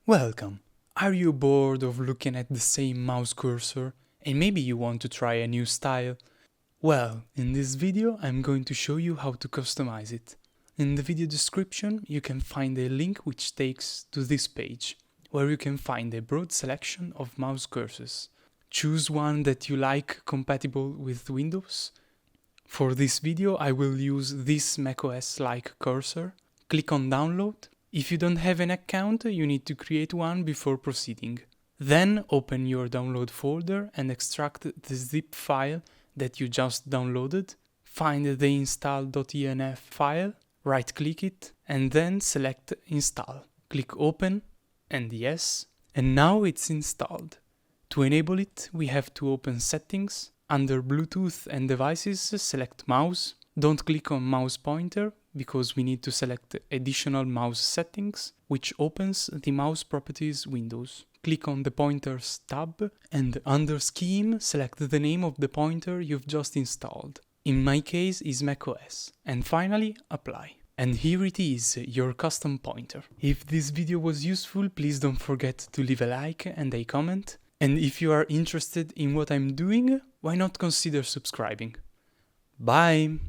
Welcome! Are you bored of looking at the same mouse cursor and maybe you want to try a new style? Well, in this video I'm going to show you how to customize it. In the video description you can find a link which takes to this page, where you can find a broad selection of mouse cursors. Choose one that you like compatible with Windows. For this video I will use this macOS-like cursor. Click on download. If you don't have an account, you need to create one before proceeding. Then open your download folder and extract the zip file that you just downloaded. Find the install.env file, right-click it, and then select Install. Click Open and Yes, and now it's installed. To enable it, we have to open Settings. Under Bluetooth and Devices, select Mouse. Don't click on mouse pointer, because we need to select additional mouse settings, which opens the mouse properties windows. Click on the pointers tab and under scheme select the name of the pointer you've just installed. In my case is macOS. And finally apply. And here it is, your custom pointer. If this video was useful, please don't forget to leave a like and a comment. And if you are interested in what I'm doing, why not consider subscribing? Bye!